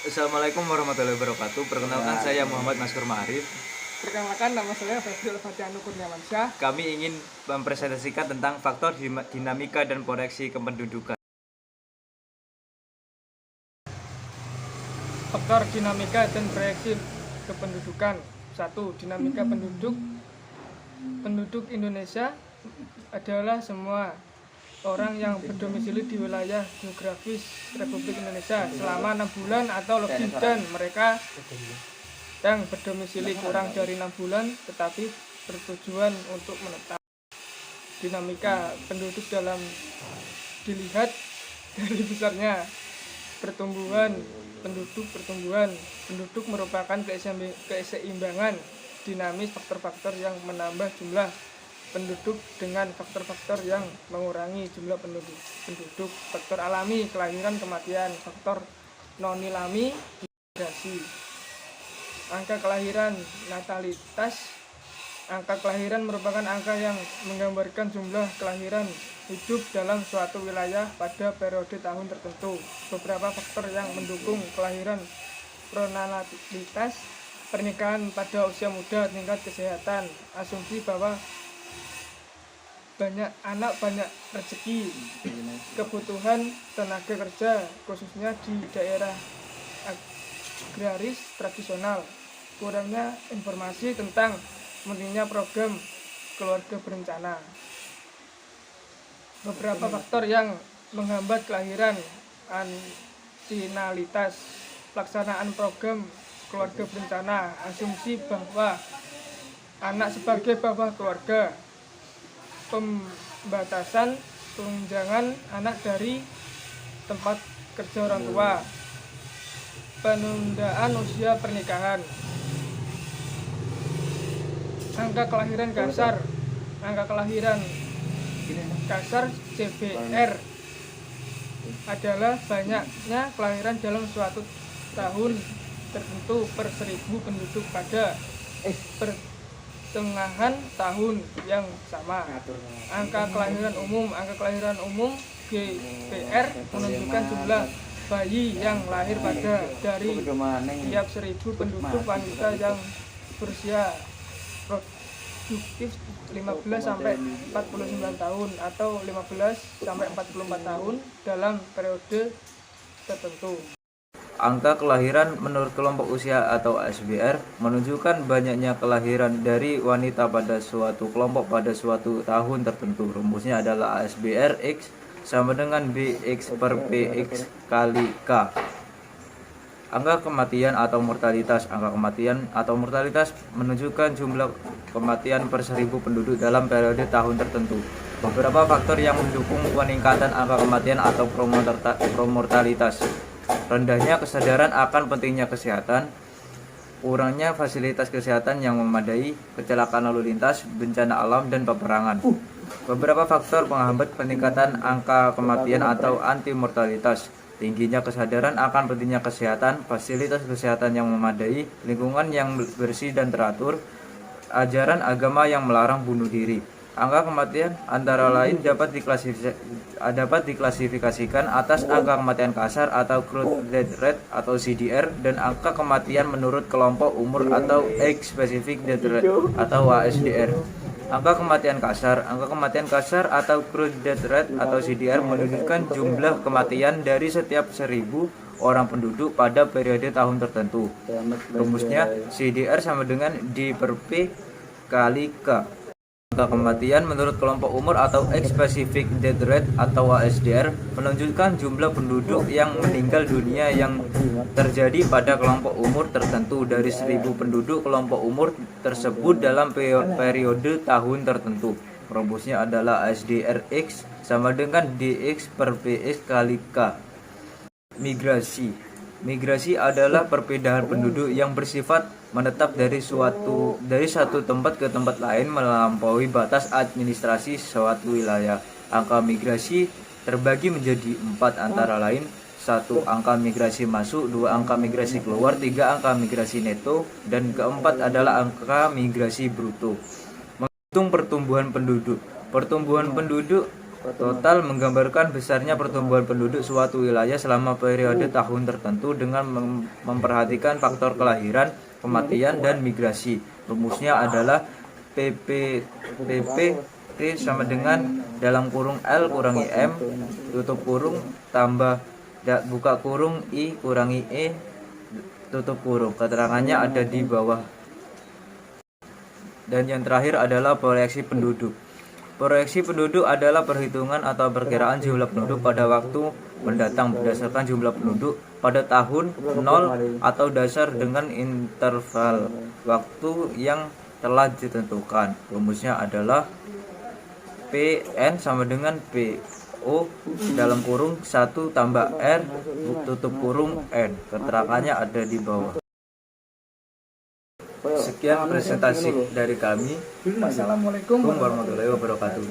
Assalamualaikum warahmatullahi wabarakatuh. Perkenalkan saya Muhammad Maskur Ma'arif. Perkenalkan, nama saya Fadil Fatianu Kurniawansyah. Kami ingin mempresentasikan tentang faktor dinamika dan proyeksi kependudukan. Faktor dinamika dan proyeksi kependudukan. 1. Dinamika penduduk. Penduduk Indonesia adalah semua orang yang berdomisili di wilayah geografis Republik Indonesia selama 6 bulan atau lebih, dan mereka yang berdomisili kurang dari 6 bulan tetapi bertujuan untuk menetap. Dinamika penduduk dalam dilihat dari besarnya pertumbuhan penduduk merupakan keseimbangan dinamis faktor-faktor yang menambah jumlah penduduk dengan faktor-faktor yang mengurangi jumlah penduduk. Faktor alami, kelahiran, kematian. Faktor non-alami, migrasi. Angka kelahiran, natalitas. Angka kelahiran merupakan angka yang menggambarkan jumlah kelahiran hidup dalam suatu wilayah pada periode tahun tertentu. Beberapa faktor yang mendukung kelahiran: pronatalitas, pernikahan pada usia muda, tingkat kesehatan, asumsi bahwa banyak anak banyak rezeki, kebutuhan tenaga kerja khususnya di daerah agraris tradisional, kurangnya informasi tentang pentingnya program keluarga berencana. Beberapa faktor yang menghambat kelahiran: antinalitas, pelaksanaan program keluarga berencana, asumsi bahwa anak sebagai bawah keluarga, pembatasan tunjangan anak dari tempat kerja orang tua, penundaan usia pernikahan. Angka kelahiran kasar CBR adalah banyaknya kelahiran dalam suatu tahun tertentu per 1000 penduduk pada pertengahan tahun yang sama. Angka kelahiran umum GPR menunjukkan jumlah bayi yang lahir dari tiap 1000 penduduk wanita yang berusia produktif 15 sampai 49 tahun atau 15 sampai 44 tahun dalam periode tertentu. Angka kelahiran menurut kelompok usia atau ASBR menunjukkan banyaknya kelahiran dari wanita pada suatu kelompok pada suatu tahun tertentu. Rumusnya adalah ASBR X sama dengan BX per PX kali K. Angka kematian atau mortalitas. Angka kematian atau mortalitas menunjukkan jumlah kematian per 1000 penduduk dalam periode tahun tertentu. Beberapa faktor yang mendukung peningkatan angka kematian atau promortalitas: rendahnya kesadaran akan pentingnya kesehatan, kurangnya fasilitas kesehatan yang memadai, kecelakaan lalu lintas, bencana alam, dan peperangan. Beberapa faktor penghambat peningkatan angka kematian atau antimortalitas: tingginya kesadaran akan pentingnya kesehatan, fasilitas kesehatan yang memadai, lingkungan yang bersih dan teratur, ajaran agama yang melarang bunuh diri. Angka kematian antara lain dapat diklasifikasikan atas angka kematian kasar atau crude death rate atau CDR, dan angka kematian menurut kelompok umur atau age specific death rate atau ASDR. Angka kematian kasar atau crude death rate atau CDR menunjukkan jumlah kematian dari setiap 1000 orang penduduk pada periode tahun tertentu. Rumusnya CDR sama dengan D per P kali K. Angka kematian menurut kelompok umur atau age specific death rate atau ASDR menunjukkan jumlah penduduk yang meninggal dunia yang terjadi pada kelompok umur tertentu dari 1000 penduduk kelompok umur tersebut dalam periode tahun tertentu. Rumusnya adalah ASDRX sama dengan DX per PX kali K. Migrasi adalah perpindahan penduduk yang bersifat menetap dari satu tempat ke tempat lain melampaui batas administrasi suatu wilayah. Angka migrasi terbagi menjadi 4 antara lain: 1 angka migrasi masuk, 2 angka migrasi keluar, 3 angka migrasi neto, dan keempat adalah angka migrasi bruto. Menghitung pertumbuhan penduduk. Pertumbuhan penduduk Total menggambarkan besarnya pertumbuhan penduduk suatu wilayah selama periode tahun tertentu dengan memperhatikan faktor kelahiran, kematian, dan migrasi. Rumusnya adalah T sama dengan dalam kurung L kurangi M, tutup kurung, tambah buka kurung I kurangi E, tutup kurung. Keterangannya ada di bawah. Dan yang terakhir adalah proyeksi penduduk. Proyeksi penduduk adalah perhitungan atau perkiraan jumlah penduduk pada waktu mendatang berdasarkan jumlah penduduk pada tahun 0 atau dasar dengan interval waktu yang telah ditentukan. Rumusnya adalah PN sama dengan PO dalam kurung 1 tambah R tutup kurung N. Keterangannya ada di bawah. Sekian presentasi dari kami. Assalamualaikum Warahmatullahi wabarakatuh.